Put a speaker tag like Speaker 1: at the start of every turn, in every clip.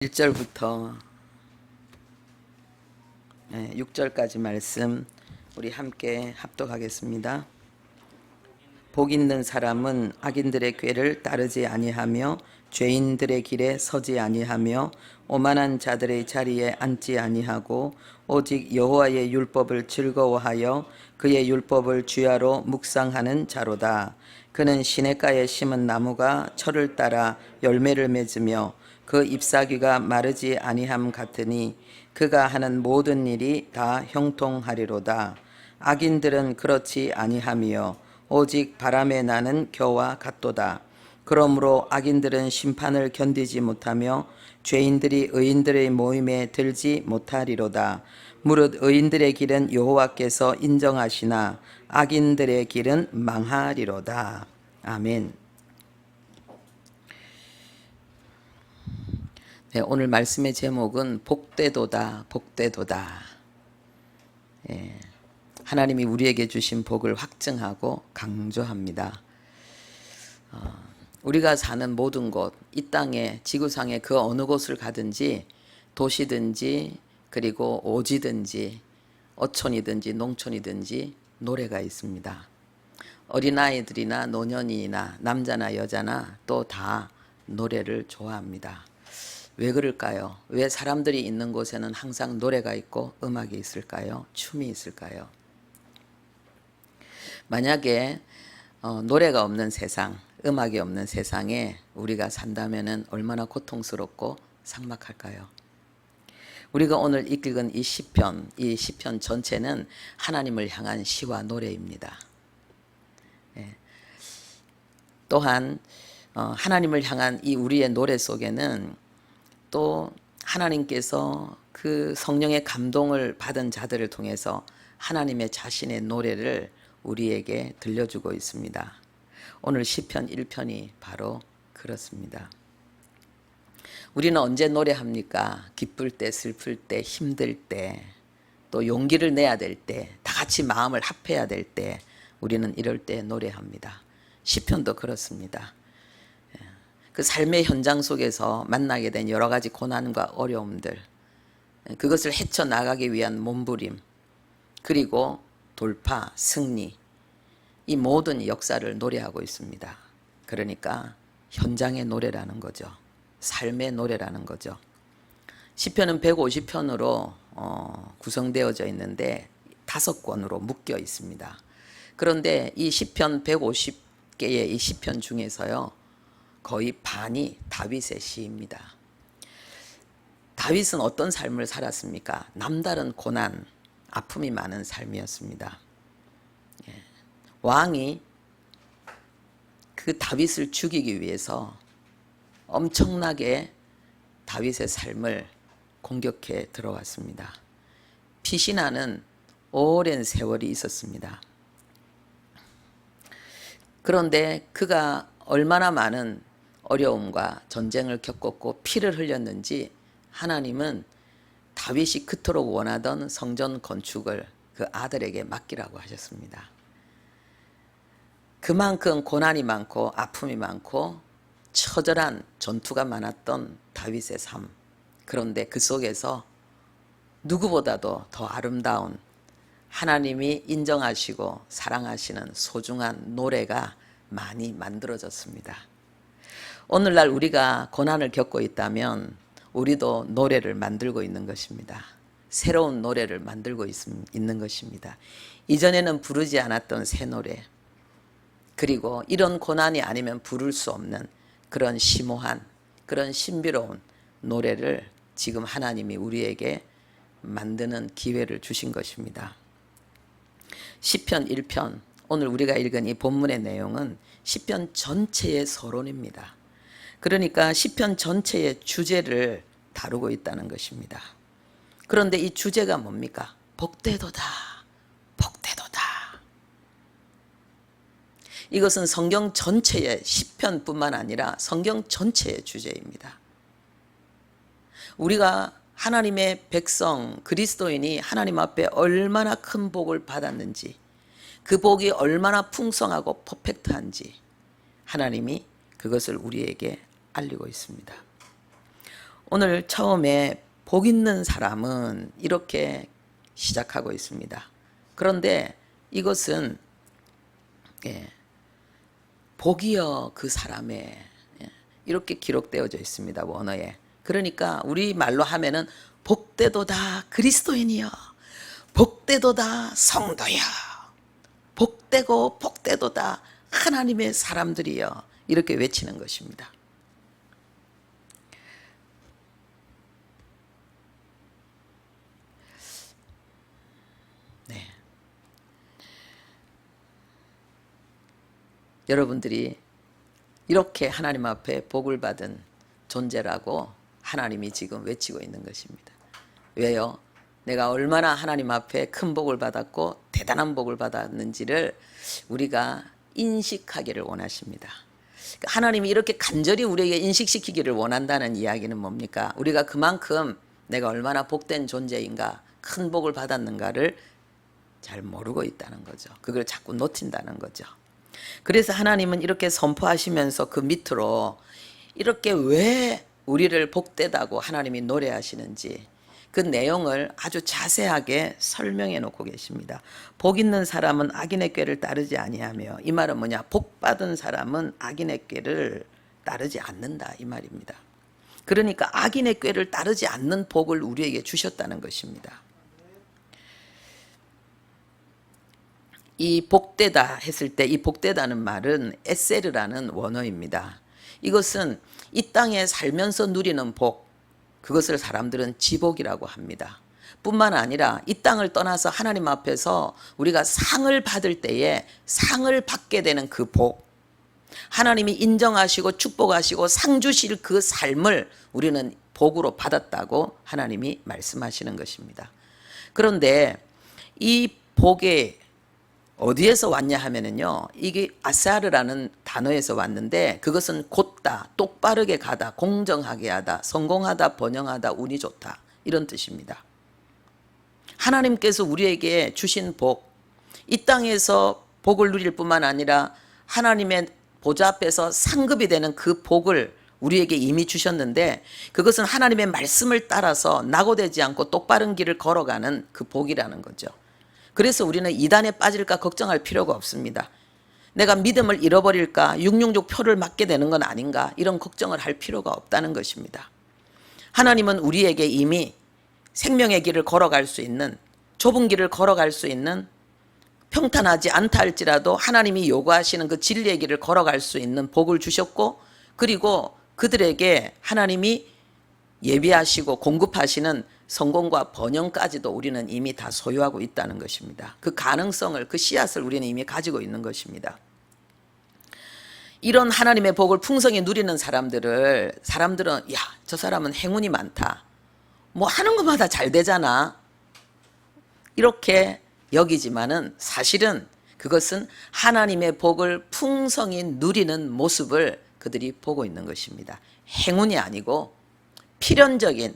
Speaker 1: 1절부터 6절까지 말씀 우리 함께 합독하겠습니다. 복 있는 사람은 악인들의 꾀를 따르지 아니하며 죄인들의 길에 서지 아니하며 오만한 자들의 자리에 앉지 아니하고 오직 여호와의 율법을 즐거워하여 그의 율법을 주야로 묵상하는 자로다. 그는 시냇가에 심은 나무가 철을 따라 열매를 맺으며 그 잎사귀가 마르지 아니함 같으니 그가 하는 모든 일이 다 형통하리로다. 악인들은 그렇지 아니하며 오직 바람에 나는 겨와 같도다. 그러므로 악인들은 심판을 견디지 못하며 죄인들이 의인들의 모임에 들지 못하리로다. 무릇 의인들의 길은 여호와께서 인정하시나 악인들의 길은 망하리로다. 아멘. 네, 오늘 말씀의 제목은 복되도다, 복되도다. 하나님이 우리에게 주신 복을 확증하고 강조합니다. 우리가 사는 모든 곳, 이 땅에 지구상의 그 어느 곳을 가든지 도시든지 그리고 오지든지 어촌이든지 농촌이든지 노래가 있습니다. 어린아이들이나 노년이나 남자나 여자나 또 다 노래를 좋아합니다. 왜 그럴까요? 왜 사람들이 있는 곳에는 항상 노래가 있고 음악이 있을까요? 춤이 있을까요? 만약에 노래가 없는 세상, 음악이 없는 세상에 우리가 산다면 얼마나 고통스럽고 삭막할까요? 우리가 오늘 읽은 이 시편 전체는 하나님을 향한 시와 노래입니다. 또한 하나님을 향한 이 우리의 노래 속에는 또 하나님께서 그 성령의 감동을 받은 자들을 통해서 하나님의 자신의 노래를 우리에게 들려주고 있습니다. 오늘 시편 1편이 바로 그렇습니다. 우리는 언제 노래합니까? 기쁠 때, 슬플 때, 힘들 때, 또 용기를 내야 될 때, 다 같이 마음을 합해야 될 때, 우리는 이럴 때 노래합니다. 시편도 그렇습니다. 그 삶의 현장 속에서 만나게 된 여러 가지 고난과 어려움들, 그것을 헤쳐나가기 위한 몸부림, 그리고 돌파, 승리, 이 모든 역사를 노래하고 있습니다. 그러니까 현장의 노래라는 거죠. 삶의 노래라는 거죠. 시편은 150편으로 구성되어져 있는데 5권으로 묶여 있습니다. 그런데 이 시편 150개의 이 시편 중에서요, 거의 반이 다윗의 시입니다. 다윗은 어떤 삶을 살았습니까? 남다른 고난, 아픔이 많은 삶이었습니다. 왕이 그 다윗을 죽이기 위해서 엄청나게 다윗의 삶을 공격해 들어왔습니다. 피신하는 오랜 세월이 있었습니다. 그런데 그가 얼마나 많은 어려움과 전쟁을 겪었고 피를 흘렸는지 하나님은 다윗이 그토록 원하던 성전 건축을 그 아들에게 맡기라고 하셨습니다. 그만큼 고난이 많고 아픔이 많고 처절한 전투가 많았던 다윗의 삶. 그런데 그 속에서 누구보다도 더 아름다운 하나님이 인정하시고 사랑하시는 소중한 노래가 많이 만들어졌습니다. 오늘날 우리가 고난을 겪고 있다면 우리도 노래를 만들고 있는 것입니다. 새로운 노래를 만들고 있는 것입니다. 이전에는 부르지 않았던 새 노래, 그리고 이런 고난이 아니면 부를 수 없는 그런 심오한, 그런 신비로운 노래를 지금 하나님이 우리에게 만드는 기회를 주신 것입니다. 시편 1편, 오늘 우리가 읽은 이 본문의 내용은 시편 전체의 서론입니다. 그러니까 시편 전체의 주제를 다루고 있다는 것입니다. 그런데 이 주제가 뭡니까? 복되도다, 복되도다. 이것은 성경 전체의 시편뿐만 아니라 성경 전체의 주제입니다. 우리가 하나님의 백성, 그리스도인이 하나님 앞에 얼마나 큰 복을 받았는지, 그 복이 얼마나 풍성하고 퍼펙트한지 하나님이 그것을 우리에게 알리고 있습니다. 오늘 처음에 복 있는 사람은 이렇게 시작하고 있습니다. 그런데 이것은 복이여 그 사람의 이렇게 기록되어져 있습니다. 원어에. 그러니까 우리 말로 하면은 복되도다 그리스도인이여, 복되도다 성도여, 복되고 복되도다 하나님의 사람들이여, 이렇게 외치는 것입니다. 네. 여러분들이 이렇게 하나님 앞에 복을 받은 존재라고 하나님이 지금 외치고 있는 것입니다. 왜요? 내가 얼마나 하나님 앞에 큰 복을 받았고 대단한 복을 받았는지를 우리가 인식하기를 원하십니다. 하나님이 이렇게 간절히 우리에게 인식시키기를 원한다는 이야기는 뭡니까? 우리가 그만큼 내가 얼마나 복된 존재인가, 큰 복을 받았는가를 잘 모르고 있다는 거죠. 그걸 자꾸 놓친다는 거죠. 그래서 하나님은 이렇게 선포하시면서 그 밑으로 이렇게 왜 우리를 복되다고 하나님이 노래하시는지 그 내용을 아주 자세하게 설명해 놓고 계십니다. 복 있는 사람은 악인의 꾀를 따르지 아니하며, 이 말은 뭐냐? 복 받은 사람은 악인의 꾀를 따르지 않는다, 이 말입니다. 그러니까 악인의 꾀를 따르지 않는 복을 우리에게 주셨다는 것입니다. 이 복되다 했을 때 이 복되다는 말은 에세르라는 원어입니다. 이것은 이 땅에 살면서 누리는 복, 그것을 사람들은 지복이라고 합니다. 뿐만 아니라 이 땅을 떠나서 하나님 앞에서 우리가 상을 받을 때에 상을 받게 되는 그 복, 하나님이 인정하시고 축복하시고 상 주실 그 삶을 우리는 복으로 받았다고 하나님이 말씀하시는 것입니다. 그런데 이 복에 어디에서 왔냐 하면은요, 이게 아사르라는 단어에서 왔는데 그것은 곧다, 똑바르게 가다, 공정하게 하다, 성공하다, 번영하다, 운이 좋다, 이런 뜻입니다. 하나님께서 우리에게 주신 복, 이 땅에서 복을 누릴 뿐만 아니라 하나님의 보좌 앞에서 상급이 되는 그 복을 우리에게 이미 주셨는데, 그것은 하나님의 말씀을 따라서 낙오되지 않고 똑바른 길을 걸어가는 그 복이라는 거죠. 그래서 우리는 이단에 빠질까 걱정할 필요가 없습니다. 내가 믿음을 잃어버릴까, 666 표를 맞게 되는 건 아닌가, 이런 걱정을 할 필요가 없다는 것입니다. 하나님은 우리에게 이미 생명의 길을 걸어갈 수 있는, 좁은 길을 걸어갈 수 있는, 평탄하지 않다 할지라도 하나님이 요구하시는 그 진리의 길을 걸어갈 수 있는 복을 주셨고, 그리고 그들에게 하나님이 예비하시고 공급하시는 성공과 번영까지도 우리는 이미 다 소유하고 있다는 것입니다. 그 가능성을, 그 씨앗을 우리는 이미 가지고 있는 것입니다. 이런 하나님의 복을 풍성히 누리는 사람들은 야, 저 사람은 행운이 많다, 뭐 하는 것마다 잘 되잖아, 이렇게 여기지만은 사실은 그것은 하나님의 복을 풍성히 누리는 모습을 그들이 보고 있는 것입니다. 행운이 아니고 필연적인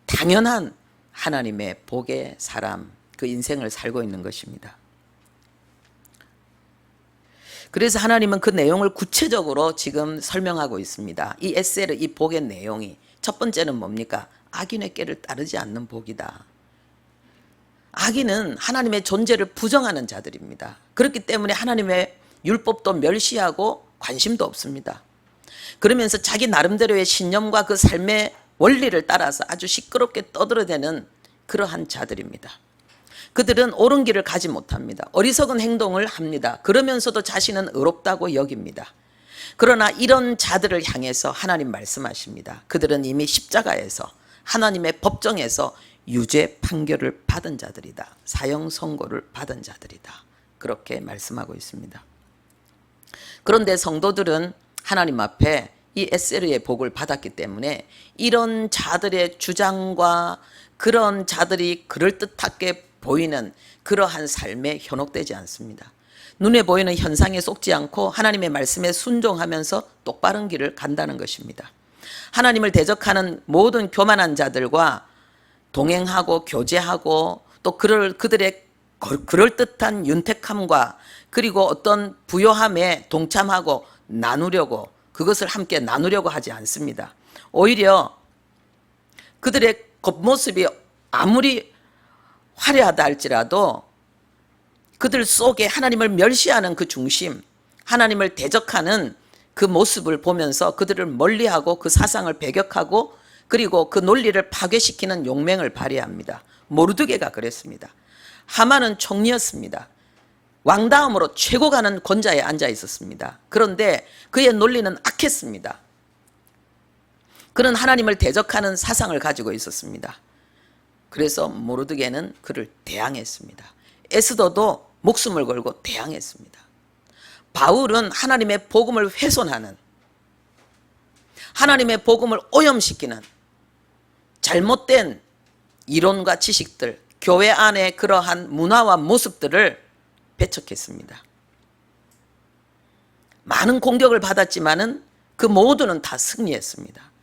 Speaker 1: 당연한 하나님의 복의 사람, 그 인생을 살고 있는 것입니다. 그래서 하나님은 그 내용을 구체적으로 지금 설명하고 있습니다. 이 에세르, 이 복의 내용이 첫 번째는 뭡니까? 악인의 꾀를 따르지 않는 복이다. 악인은 하나님의 존재를 부정하는 자들입니다. 그렇기 때문에 하나님의 율법도 멸시하고 관심도 없습니다. 그러면서 자기 나름대로의 신념과 그 삶의 원리를 따라서 아주 시끄럽게 떠들어대는 그러한 자들입니다. 그들은 옳은 길을 가지 못합니다. 어리석은 행동을 합니다. 그러면서도 자신은 의롭다고 여깁니다. 그러나 이런 자들을 향해서 하나님 말씀하십니다. 그들은 이미 십자가에서, 하나님의 법정에서 유죄 판결을 받은 자들이다. 사형 선고를 받은 자들이다. 그렇게 말씀하고 있습니다. 그런데 성도들은 하나님 앞에 이 에세르의 복을 받았기 때문에 이런 자들의 주장과 그런 자들이 그럴듯하게 보이는 그러한 삶에 현혹되지 않습니다. 눈에 보이는 현상에 속지 않고 하나님의 말씀에 순종하면서 똑바른 길을 간다는 것입니다. 하나님을 대적하는 모든 교만한 자들과 동행하고 교제하고 또 그들의 그럴듯한 윤택함과 그리고 어떤 부요함에 동참하고 나누려고, 그것을 함께 나누려고 하지 않습니다. 오히려 그들의 겉모습이 아무리 화려하다 할지라도 그들 속에 하나님을 멸시하는 그 중심, 하나님을 대적하는 그 모습을 보면서 그들을 멀리하고 그 사상을 배격하고 그리고 그 논리를 파괴시키는 용맹을 발휘합니다. 모르드게가 그랬습니다. 하만은 총리였습니다. 왕다음으로 최고 가는 권좌에 앉아 있었습니다. 그런데 그의 논리는 악했습니다. 그는 하나님을 대적하는 사상을 가지고 있었습니다. 그래서 모르드게는 그를 대항했습니다. 에스더도 목숨을 걸고 대항했습니다. 바울은 하나님의 복음을 훼손하는, 하나님의 복음을 오염시키는 잘못된 이론과 지식들, 교회 안에 그러한 문화와 모습들을 배척했습니다. 많은 공격을 받았지만은 그 모두는 다 승리했습니다.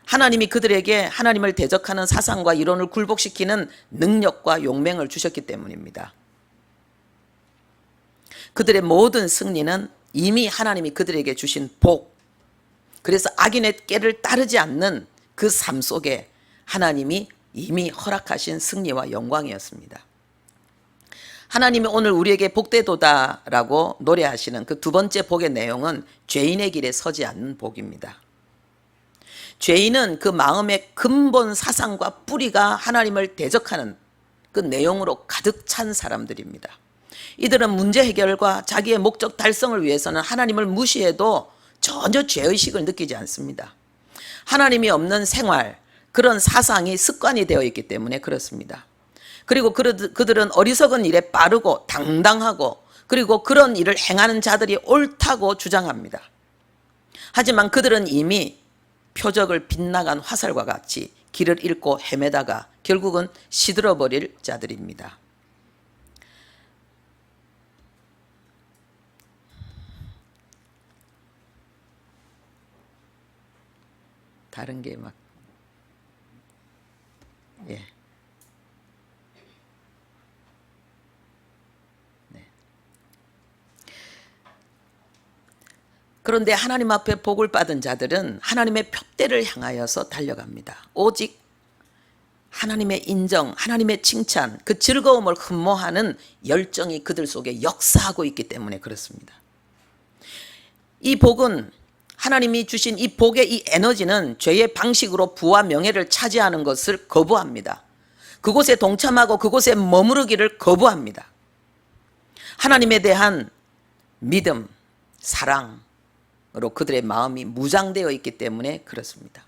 Speaker 1: 하나님이 그들에게 하나님을 대적하는 사상과 이론을 굴복시키는 능력과 용맹을 주셨기 때문입니다. 그들의 모든 승리는 이미 하나님이 그들에게 주신 복, 그래서 악인의 꾀를 따르지 않는 그 삶 속에 하나님이 이미 허락하신 승리와 영광이었습니다. 하나님이 오늘 우리에게 복되도다라고 노래하시는 그 두 번째 복의 내용은 죄인의 길에 서지 않는 복입니다. 죄인은 그 마음의 근본 사상과 뿌리가 하나님을 대적하는 그 내용으로 가득 찬 사람들입니다. 이들은 문제 해결과 자기의 목적 달성을 위해서는 하나님을 무시해도 전혀 죄의식을 느끼지 않습니다. 하나님이 없는 생활, 그런 사상이 습관이 되어 있기 때문에 그렇습니다. 그리고 그들은 어리석은 일에 빠르고 당당하고 그리고 그런 일을 행하는 자들이 옳다고 주장합니다. 하지만 그들은 이미 표적을 빗나간 화살과 같이 길을 잃고 헤매다가 결국은 시들어버릴 자들입니다. 다른 게 막, 예. 네. 그런데 하나님 앞에 복을 받은 자들은 하나님의 표대를 향하여서 달려갑니다. 오직 하나님의 인정, 하나님의 칭찬, 그 즐거움을 흠모하는 열정이 그들 속에 역사하고 있기 때문에 그렇습니다. 이 복은, 하나님이 주신 이 복의 이 에너지는 죄의 방식으로 부와 명예를 차지하는 것을 거부합니다. 그곳에 동참하고 그곳에 머무르기를 거부합니다. 하나님에 대한 믿음, 사랑으로 그들의 마음이 무장되어 있기 때문에 그렇습니다.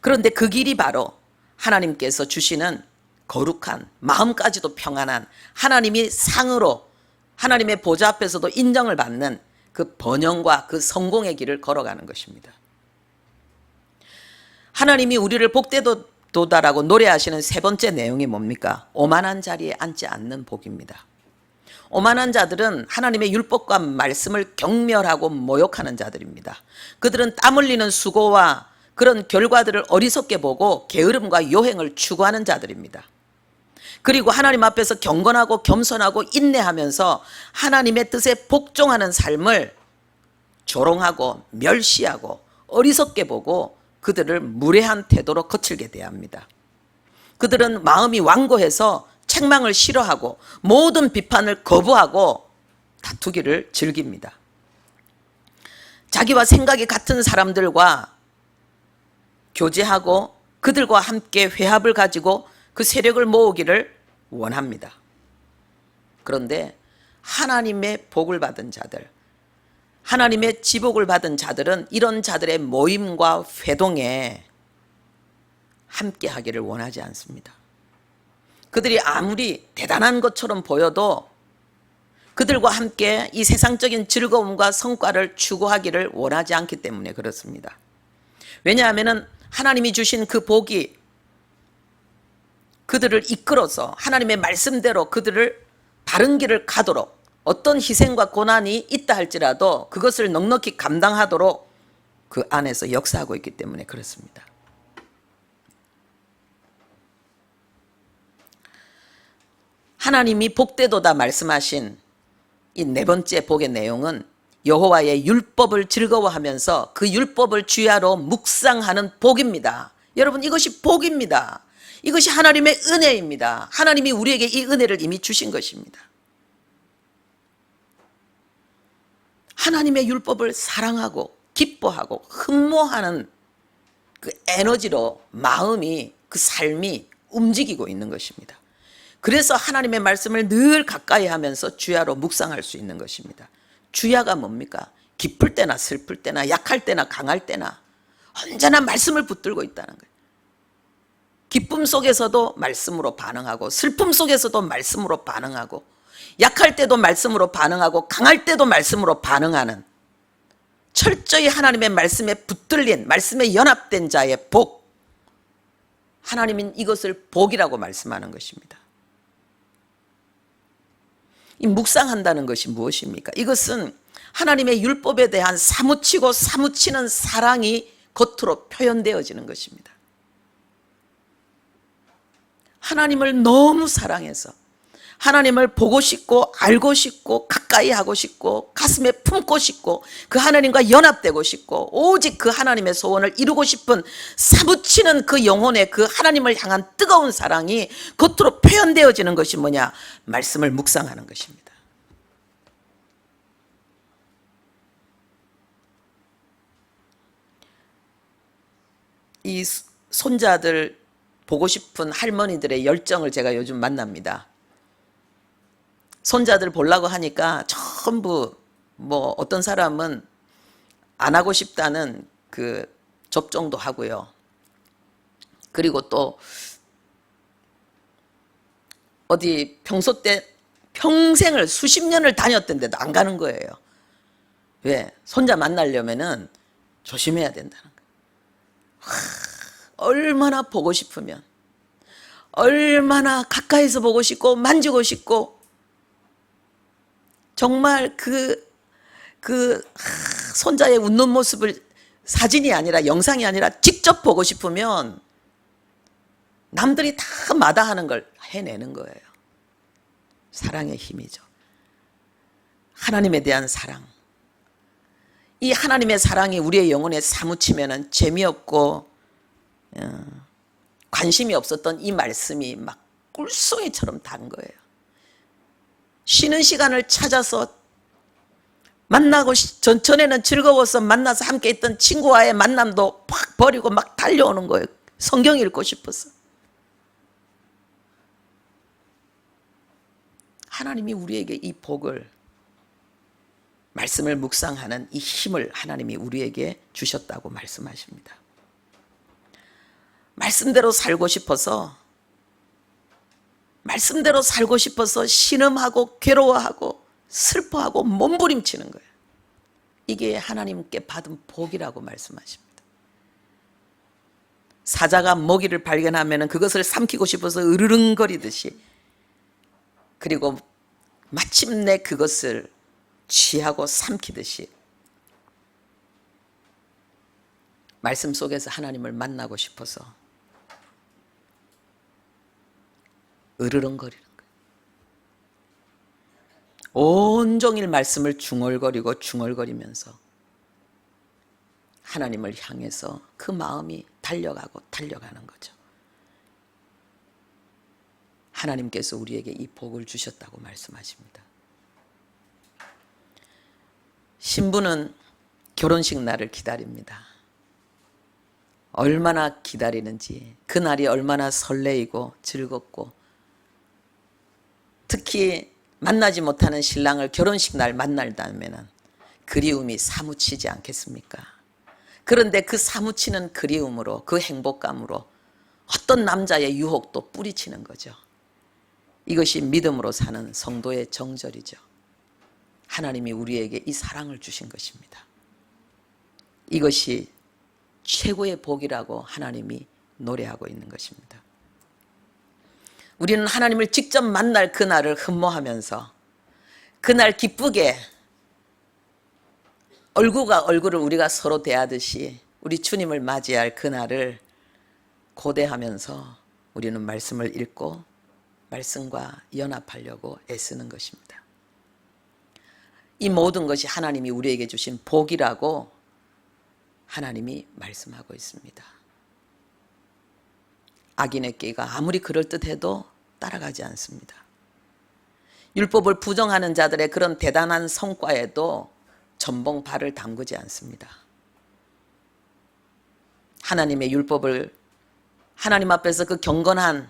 Speaker 1: 그런데 그 길이 바로 하나님께서 주시는 거룩한, 마음까지도 평안한, 하나님이 상으로 하나님의 보좌 앞에서도 인정을 받는 그 번영과 그 성공의 길을 걸어가는 것입니다. 하나님이 우리를 복되도다라고 노래하시는 세 번째 내용이 뭡니까? 오만한 자리에 앉지 않는 복입니다. 오만한 자들은 하나님의 율법과 말씀을 경멸하고 모욕하는 자들입니다. 그들은 땀 흘리는 수고와 그런 결과들을 어리석게 보고 게으름과 요행을 추구하는 자들입니다. 그리고 하나님 앞에서 경건하고 겸손하고 인내하면서 하나님의 뜻에 복종하는 삶을 조롱하고 멸시하고 어리석게 보고 그들을 무례한 태도로 거칠게 대합니다. 그들은 마음이 완고해서 책망을 싫어하고 모든 비판을 거부하고 다투기를 즐깁니다. 자기와 생각이 같은 사람들과 교제하고 그들과 함께 회합을 가지고 그 세력을 모으기를 원합니다. 그런데 하나님의 복을 받은 자들, 하나님의 지복을 받은 자들은 이런 자들의 모임과 회동에 함께 하기를 원하지 않습니다. 그들이 아무리 대단한 것처럼 보여도 그들과 함께 이 세상적인 즐거움과 성과를 추구하기를 원하지 않기 때문에 그렇습니다. 왜냐하면 하나님이 주신 그 복이 그들을 이끌어서 하나님의 말씀대로 그들을 바른 길을 가도록 어떤 희생과 고난이 있다 할지라도 그것을 넉넉히 감당하도록 그 안에서 역사하고 있기 때문에 그렇습니다. 하나님이 복되도다 말씀하신 이 네 번째 복의 내용은 여호와의 율법을 즐거워하면서 그 율법을 주야로 묵상하는 복입니다. 여러분, 이것이 복입니다. 이것이 하나님의 은혜입니다. 하나님이 우리에게 이 은혜를 이미 주신 것입니다. 하나님의 율법을 사랑하고 기뻐하고 흠모하는 그 에너지로 마음이, 그 삶이 움직이고 있는 것입니다. 그래서 하나님의 말씀을 늘 가까이 하면서 주야로 묵상할 수 있는 것입니다. 주야가 뭡니까? 기쁠 때나 슬플 때나 약할 때나 강할 때나 언제나 말씀을 붙들고 있다는 거예요. 기쁨 속에서도 말씀으로 반응하고 슬픔 속에서도 말씀으로 반응하고 약할 때도 말씀으로 반응하고 강할 때도 말씀으로 반응하는, 철저히 하나님의 말씀에 붙들린, 말씀에 연합된 자의 복, 하나님은 이것을 복이라고 말씀하는 것입니다. 이 묵상한다는 것이 무엇입니까? 이것은 하나님의 율법에 대한 사무치고 사무치는 사랑이 겉으로 표현되어지는 것입니다. 하나님을 너무 사랑해서 하나님을 보고 싶고 알고 싶고 가까이 하고 싶고 가슴에 품고 싶고 그 하나님과 연합되고 싶고 오직 그 하나님의 소원을 이루고 싶은 사무치는 그 영혼의 그 하나님을 향한 뜨거운 사랑이 겉으로 표현되어지는 것이 뭐냐? 말씀을 묵상하는 것입니다. 이 손자들 보고 싶은 할머니들의 열정을 제가 요즘 만납니다. 손자들 보려고 하니까 전부 뭐 어떤 사람은 안 하고 싶다는 그 접종도 하고요. 그리고 또 어디 평소 때 평생을 수십 년을 다녔던데도 안 가는 거예요. 왜? 손자 만나려면은 조심해야 된다는 거예요. 얼마나 보고 싶으면, 얼마나 가까이서 보고 싶고 만지고 싶고, 정말 손자의 웃는 모습을 사진이 아니라 영상이 아니라 직접 보고 싶으면 남들이 다 마다하는 걸 해내는 거예요. 사랑의 힘이죠. 하나님에 대한 사랑. 이 하나님의 사랑이 우리의 영혼에 사무치면은 재미없고 관심이 없었던 이 말씀이 막 꿀송이처럼 단 거예요. 쉬는 시간을 찾아서 만나고 전에는 즐거워서 만나서 함께 있던 친구와의 만남도 팍 버리고 막 달려오는 거예요. 성경 읽고 싶어서. 하나님이 우리에게 이 복을, 말씀을 묵상하는 이 힘을 하나님이 우리에게 주셨다고 말씀하십니다. 말씀대로 살고 싶어서 신음하고 괴로워하고 슬퍼하고 몸부림치는 거예요. 이게 하나님께 받은 복이라고 말씀하십니다. 사자가 먹이를 발견하면 그것을 삼키고 싶어서 으르렁거리듯이, 그리고 마침내 그것을 취하고 삼키듯이 말씀 속에서 하나님을 만나고 싶어서 으르렁거리는 거예요. 온종일 말씀을 중얼거리면서 하나님을 향해서 그 마음이 달려가는 거죠. 하나님께서 우리에게 이 복을 주셨다고 말씀하십니다. 신부는 결혼식 날을 기다립니다. 얼마나 기다리는지, 그날이 얼마나 설레이고 즐겁고, 특히 만나지 못하는 신랑을 결혼식 날 만날다면 그리움이 사무치지 않겠습니까? 그런데 그 사무치는 그리움으로, 그 행복감으로 어떤 남자의 유혹도 뿌리치는 거죠. 이것이 믿음으로 사는 성도의 정절이죠. 하나님이 우리에게 이 사랑을 주신 것입니다. 이것이 최고의 복이라고 하나님이 노래하고 있는 것입니다. 우리는 하나님을 직접 만날 그날을 흠모하면서 그날 기쁘게 얼굴과 얼굴을 우리가 서로 대하듯이 우리 주님을 맞이할 그날을 고대하면서 우리는 말씀을 읽고 말씀과 연합하려고 애쓰는 것입니다. 이 모든 것이 하나님이 우리에게 주신 복이라고 하나님이 말씀하고 있습니다. 악인의 꾀가 아무리 그럴듯해도 따라가지 않습니다. 율법을 부정하는 자들의 그런 대단한 성과에도 전봉 발을 담그지 않습니다. 하나님의 율법을 하나님 앞에서 그 경건한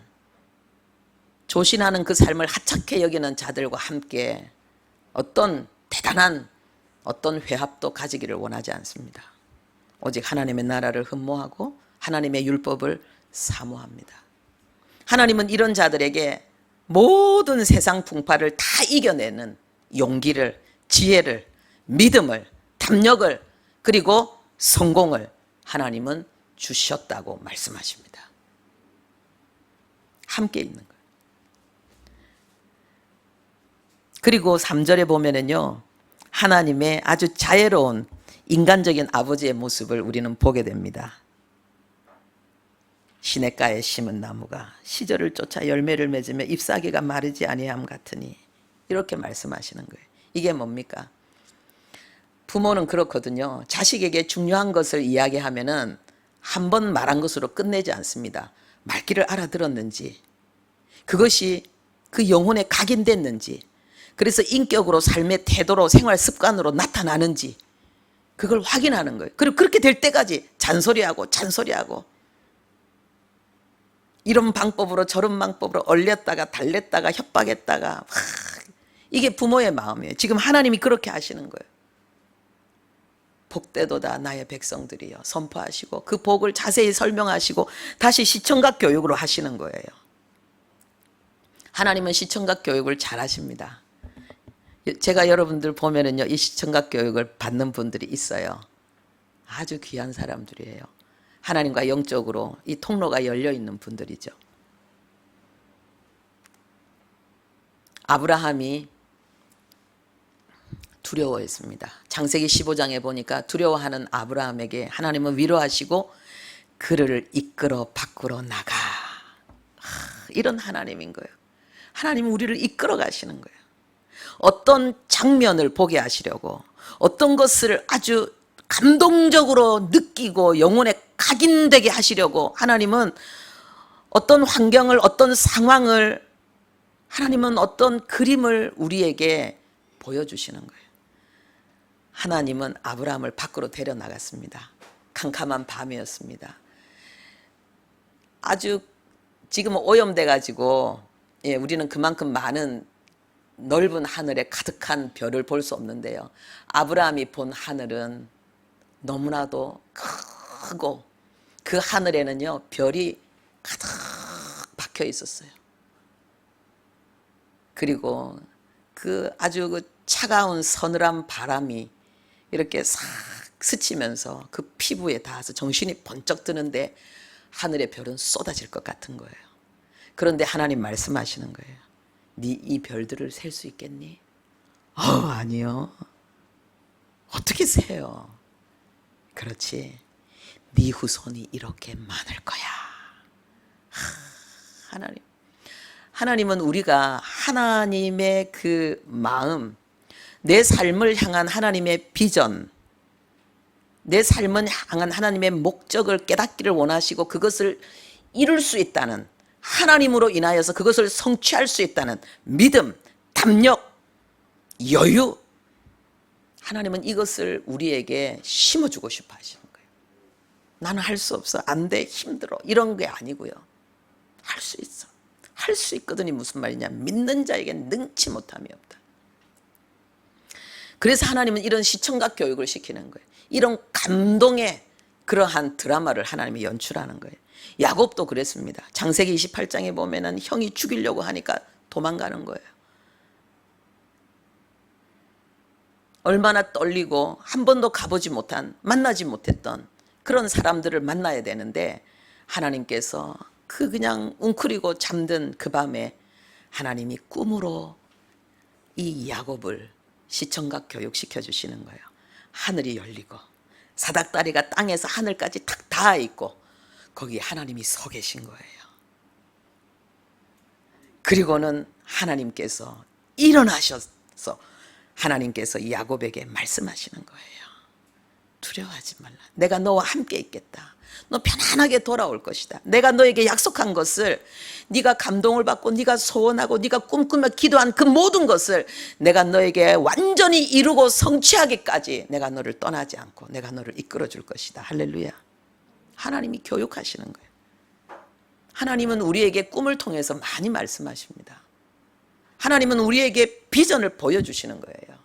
Speaker 1: 조신하는 그 삶을 하찮게 여기는 자들과 함께 어떤 대단한 어떤 회합도 가지기를 원하지 않습니다. 오직 하나님의 나라를 흠모하고 하나님의 율법을 사모합니다. 하나님은 이런 자들에게 모든 세상 풍파를 다 이겨내는 용기를, 지혜를, 믿음을, 담력을, 그리고 성공을 하나님은 주셨다고 말씀하십니다. 함께 있는 거예요. 그리고 3절에 보면은요, 하나님의 아주 자애로운 인간적인 아버지의 모습을 우리는 보게 됩니다. 시냇가에 심은 나무가 시절을 쫓아 열매를 맺으며 잎사귀가 마르지 아니함 같으니, 이렇게 말씀하시는 거예요. 이게 뭡니까? 부모는 그렇거든요. 자식에게 중요한 것을 이야기하면은 한 번 말한 것으로 끝내지 않습니다. 말귀를 알아들었는지, 그것이 그 영혼에 각인됐는지, 그래서 인격으로, 삶의 태도로, 생활 습관으로 나타나는지 그걸 확인하는 거예요. 그리고 그렇게 될 때까지 잔소리하고 이런 방법으로 저런 방법으로 얼렸다가 달랬다가 협박했다가, 이게 부모의 마음이에요. 지금 하나님이 그렇게 하시는 거예요. 복되도다 나의 백성들이여 선포하시고 그 복을 자세히 설명하시고 다시 시청각 교육으로 하시는 거예요. 하나님은 시청각 교육을 잘 하십니다. 제가 여러분들 보면은요, 이 시청각 교육을 받는 분들이 있어요. 아주 귀한 사람들이에요. 하나님과 영적으로 이 통로가 열려 있는 분들이죠. 아브라함이 두려워했습니다. 창세기 15장에 보니까 두려워하는 아브라함에게 하나님은 위로하시고 그를 이끌어 밖으로 나가. 이런 하나님인 거예요. 하나님은 우리를 이끌어 가시는 거예요. 어떤 장면을 보게 하시려고, 어떤 것을 아주 감동적으로 느끼고 영혼에 각인되게 하시려고 하나님은 어떤 환경을, 어떤 상황을, 하나님은 어떤 그림을 우리에게 보여주시는 거예요. 하나님은 아브라함을 밖으로 데려나갔습니다. 캄캄한 밤이었습니다. 아주 지금 오염돼 가지고, 우리는 그만큼 많은 넓은 하늘에 가득한 별을 볼 수 없는데요, 아브라함이 본 하늘은 너무나도 크고 그 하늘에는요 별이 가득 박혀 있었어요. 그리고 그 아주 그 차가운 서늘한 바람이 이렇게 싹 스치면서 그 피부에 닿아서 정신이 번쩍 드는데 하늘의 별은 쏟아질 것 같은 거예요. 그런데 하나님 말씀하시는 거예요. 네 이 별들을 셀 수 있겠니? 아니요. 어떻게 세요? 그렇지. 네 후손이 이렇게 많을 거야. 하나님은 우리가 하나님의 그 마음, 내 삶을 향한 하나님의 비전, 내 삶을 향한 하나님의 목적을 깨닫기를 원하시고 그것을 이룰 수 있다는, 하나님으로 인하여서 그것을 성취할 수 있다는 믿음, 담력, 여유, 하나님은 이것을 우리에게 심어주고 싶어 하시는 거예요. 나는 할 수 없어, 안 돼, 힘들어, 이런 게 아니고요. 할 수 있어. 할 수 있거든이 무슨 말이냐, 믿는 자에겐 능치 못함이 없다. 그래서 하나님은 이런 시청각 교육을 시키는 거예요. 이런 감동의 그러한 드라마를 하나님이 연출하는 거예요. 야곱도 그랬습니다. 창세기 28장에 보면은 형이 죽이려고 하니까 도망가는 거예요. 얼마나 떨리고 한 번도 가보지 못한, 만나지 못했던 그런 사람들을 만나야 되는데, 하나님께서 그 그냥 웅크리고 잠든 그 밤에 하나님이 꿈으로 이 야곱을 시청각 교육시켜 주시는 거예요. 하늘이 열리고 사닥다리가 땅에서 하늘까지 탁 닿아 있고 거기 하나님이 서 계신 거예요. 그리고는 하나님께서 일어나셔서 하나님께서 야곱에게 말씀하시는 거예요. 두려워하지 말라. 내가 너와 함께 있겠다. 너 편안하게 돌아올 것이다. 내가 너에게 약속한 것을, 네가 감동을 받고 네가 소원하고 네가 꿈꾸며 기도한 그 모든 것을 내가 너에게 완전히 이루고 성취하기까지 내가 너를 떠나지 않고 내가 너를 이끌어 줄 것이다. 할렐루야. 하나님이 교육하시는 거예요. 하나님은 우리에게 꿈을 통해서 많이 말씀하십니다. 하나님은 우리에게 비전을 보여주시는 거예요.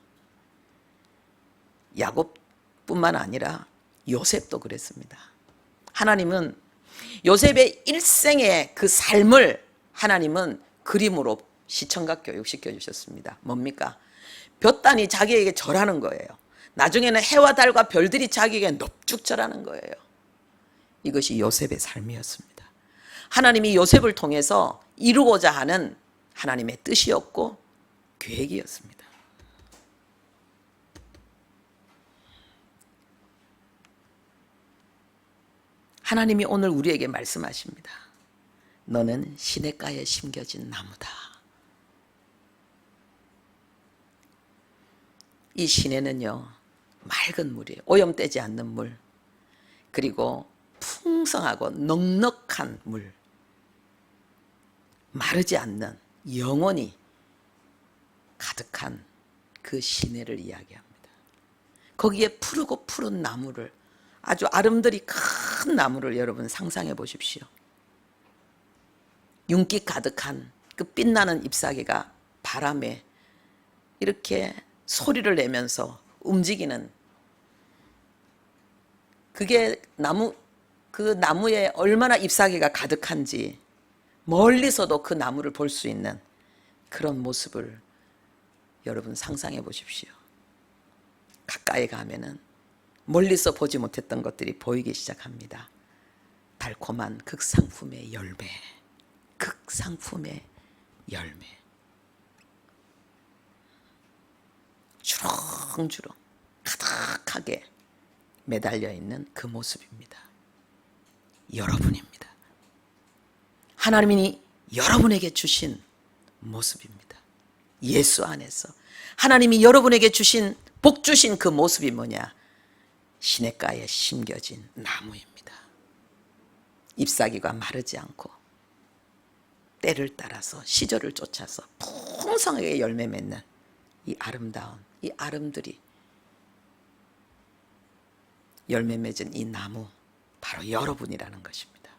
Speaker 1: 야곱뿐만 아니라 요셉도 그랬습니다. 하나님은 요셉의 일생의 그 삶을 하나님은 그림으로 시청각 교육시켜 주셨습니다. 뭡니까? 볕단이 자기에게 절하는 거예요. 나중에는 해와 달과 별들이 자기에게 넙죽 절하는 거예요. 이것이 요셉의 삶이었습니다. 하나님이 요셉을 통해서 이루고자 하는 하나님의 뜻이었고 계획이었습니다. 하나님이 오늘 우리에게 말씀하십니다. 너는 시냇가에 심겨진 나무다. 이 시내는요, 맑은 물이에요. 오염되지 않는 물, 그리고 풍성하고 넉넉한 물, 마르지 않는 영원히 가득한 그 시내를 이야기합니다. 거기에 푸르고 푸른 나무를, 아주 아름드리 큰 나무를 여러분 상상해 보십시오. 윤기 가득한 그 빛나는 잎사귀가 바람에 이렇게 소리를 내면서 움직이는, 그게 그 나무에 얼마나 잎사귀가 가득한지 멀리서도 그 나무를 볼 수 있는 그런 모습을 여러분 상상해 보십시오. 가까이 가면은 멀리서 보지 못했던 것들이 보이기 시작합니다. 달콤한 극상품의 열매, 극상품의 열매, 주렁주렁 가득하게 매달려 있는 그 모습입니다. 여러분입니다. 하나님이 여러분에게 주신 모습입니다. 예수 안에서 하나님이 여러분에게 주신, 복 주신 그 모습이 뭐냐? 시냇가에 심겨진 나무입니다. 잎사귀가 마르지 않고 때를 따라서 시절을 쫓아서 풍성하게 열매 맺는 이 아름다운, 이 아름드리 열매 맺은 이 나무, 바로 여러분이라는 것입니다.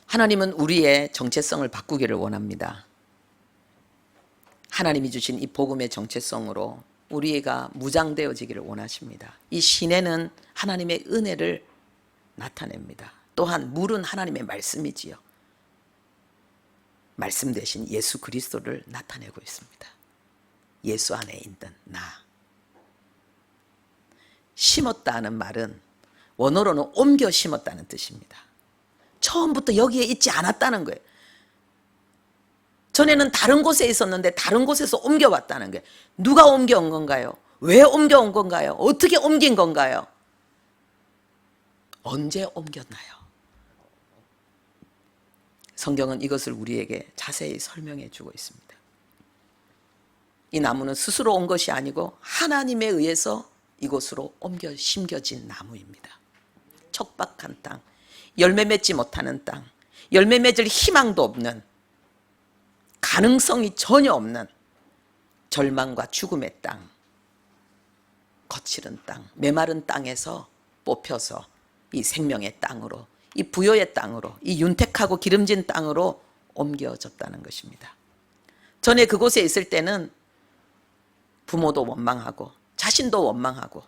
Speaker 1: 하나님은 우리의 정체성을 바꾸기를 원합니다. 하나님이 주신 이 복음의 정체성으로 우리가 무장되어지기를 원하십니다. 이 시내는 하나님의 은혜를 나타냅니다. 또한 물은 하나님의 말씀이지요. 말씀 대신 예수 그리스도를 나타내고 있습니다. 예수 안에 있는 나. 심었다는 말은 원어로는 옮겨 심었다는 뜻입니다. 처음부터 여기에 있지 않았다는 거예요. 전에는 다른 곳에 있었는데 다른 곳에서 옮겨왔다는 거예요. 누가 옮겨온 건가요? 왜 옮겨온 건가요? 어떻게 옮긴 건가요? 언제 옮겼나요? 성경은 이것을 우리에게 자세히 설명해 주고 있습니다. 이 나무는 스스로 온 것이 아니고 하나님에 의해서 이곳으로 옮겨 심겨진 나무입니다. 척박한 땅, 열매 맺지 못하는 땅, 열매 맺을 희망도 없는, 가능성이 전혀 없는 절망과 죽음의 땅, 거칠은 땅, 메마른 땅에서 뽑혀서 이 생명의 땅으로, 이 부요의 땅으로, 이 윤택하고 기름진 땅으로 옮겨졌다는 것입니다. 전에 그곳에 있을 때는 부모도 원망하고 자신도 원망하고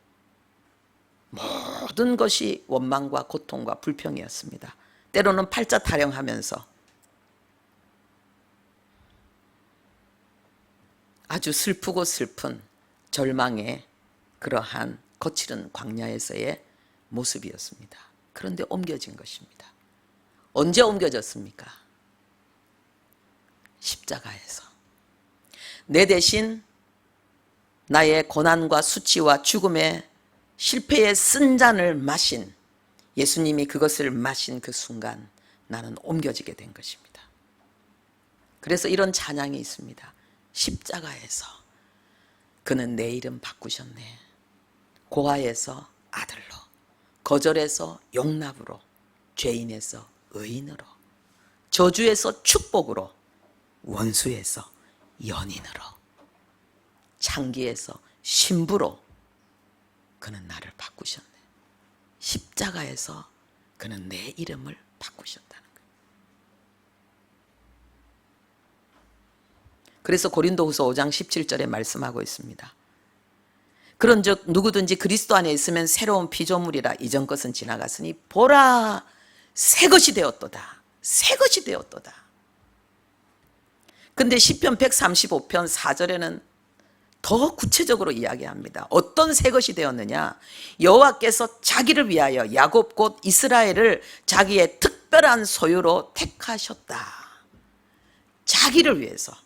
Speaker 1: 모든 것이 원망과 고통과 불평이었습니다. 때로는 팔자 타령하면서 아주 슬프고 슬픈 절망의 그러한 거칠은 광야에서의 모습이었습니다. 그런데 옮겨진 것입니다. 언제 옮겨졌습니까? 십자가에서. 내 대신 나의 고난과 수치와 죽음의 실패의 쓴 잔을 마신 예수님이, 그것을 마신 그 순간 나는 옮겨지게 된 것입니다. 그래서 이런 찬양이 있습니다. 십자가에서 그는 내 이름 바꾸셨네. 고아에서 아들로, 거절에서 용납으로, 죄인에서 의인으로, 저주에서 축복으로, 원수에서 연인으로, 창기에서 신부로 그는 나를 바꾸셨네. 십자가에서 그는 내 이름을 바꾸셨다는 거예요. 그래서 고린도후서 5장 17절에 말씀하고 있습니다. 그런즉 누구든지 그리스도 안에 있으면 새로운 피조물이라. 이전 것은 지나갔으니 보라 새 것이 되었도다. 새 것이 되었도다. 근데 시편 135편 4절에는 더 구체적으로 이야기합니다. 어떤 새 것이 되었느냐? 여호와께서 자기를 위하여 야곱 곧 이스라엘을 자기의 특별한 소유로 택하셨다. 자기를 위해서.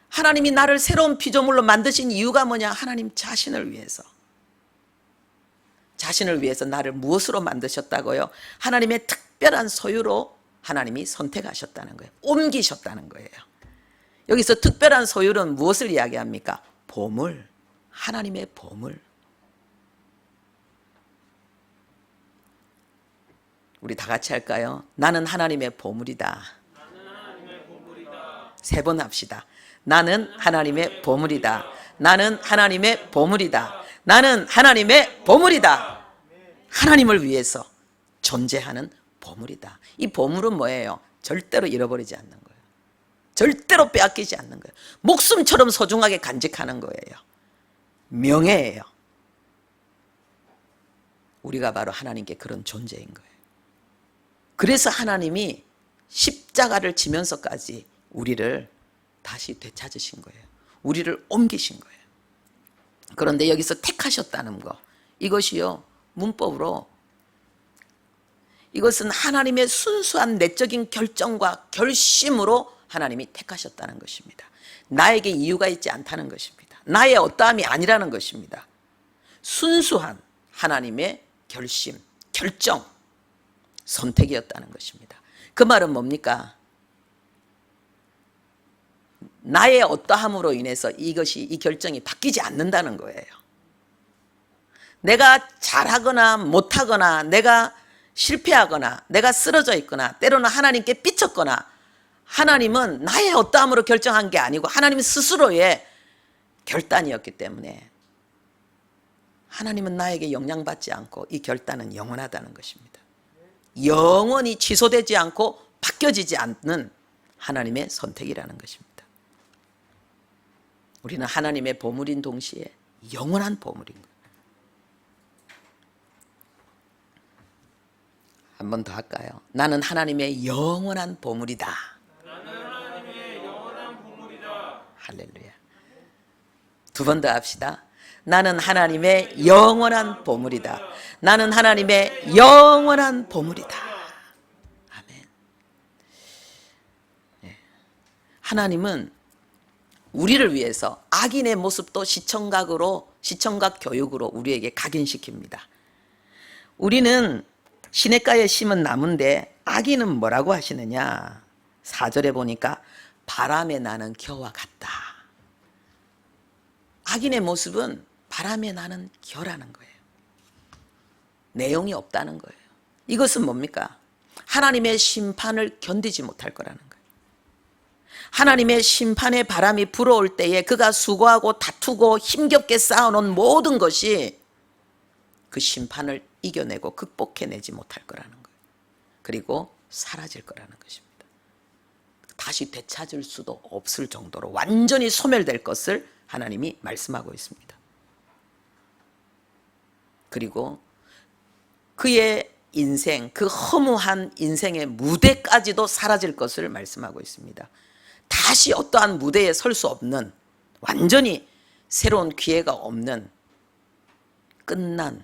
Speaker 1: 하나님이 나를 새로운 피조물로 만드신 이유가 뭐냐? 하나님 자신을 위해서. 자신을 위해서 나를 무엇으로 만드셨다고요? 하나님의 특별한 소유로 하나님이 선택하셨다는 거예요. 옮기셨다는 거예요. 여기서 특별한 소유는 무엇을 이야기합니까? 보물, 하나님의 보물. 우리 다 같이 할까요? 나는 하나님의 보물이다. 세 번 합시다. 나는 하나님의 보물이다. 나는 하나님의 보물이다. 나는 하나님의 보물이다. 하나님을 위해서 존재하는 보물이다. 이 보물은 뭐예요? 절대로 잃어버리지 않는 거예요. 절대로 빼앗기지 않는 거예요. 목숨처럼 소중하게 간직하는 거예요. 명예예요. 우리가 바로 하나님께 그런 존재인 거예요. 그래서 하나님이 십자가를 지면서까지 우리를 다시 되찾으신 거예요. 우리를 옮기신 거예요. 그런데 여기서 택하셨다는 거, 이것이요, 문법으로 이것은 하나님의 순수한 내적인 결정과 결심으로 하나님이 택하셨다는 것입니다. 나에게 이유가 있지 않다는 것입니다. 나의 어떠함이 아니라는 것입니다. 순수한 하나님의 결심, 결정, 선택이었다는 것입니다. 그 말은 뭡니까? 나의 어떠함으로 인해서 이 결정이 바뀌지 않는다는 거예요. 내가 잘하거나 못하거나, 내가 실패하거나, 내가 쓰러져 있거나, 때로는 하나님께 삐쳤거나, 하나님은 나의 어떠함으로 결정한 게 아니고 하나님 스스로의 결단이었기 때문에 하나님은 나에게 영향받지 않고 이 결단은 영원하다는 것입니다. 영원히 취소되지 않고 바뀌어지지 않는 하나님의 선택이라는 것입니다. 우리는 하나님의 보물인 동시에 영원한 보물인 거예요. 한 번 더 할까요? 나는 하나님의 영원한 보물이다.
Speaker 2: 나는 하나님의 영원한 보물이다.
Speaker 1: 할렐루야. 두 번 더 합시다. 나는 하나님의 영원한 보물이다. 나는 하나님의 영원한 보물이다. 아멘. 네. 하나님은 우리를 위해서 악인의 모습도 시청각 교육으로 우리에게 각인시킵니다. 우리는 시냇가에 심은 나무인데 악인은 뭐라고 하시느냐? 4절에 보니까 바람에 나는 겨와 같다. 악인의 모습은 바람에 나는 겨라는 거예요. 내용이 없다는 거예요. 이것은 뭡니까? 하나님의 심판을 견디지 못할 거라는 거예요. 하나님의 심판의 바람이 불어올 때에 그가 수고하고 다투고 힘겹게 쌓아놓은 모든 것이 그 심판을 이겨내고 극복해내지 못할 거라는 거예요. 그리고 사라질 거라는 것입니다. 다시 되찾을 수도 없을 정도로 완전히 소멸될 것을 하나님이 말씀하고 있습니다. 그리고 그의 인생, 그 허무한 인생의 무대까지도 사라질 것을 말씀하고 있습니다. 다시 어떠한 무대에 설 수 없는, 완전히 새로운 기회가 없는 끝난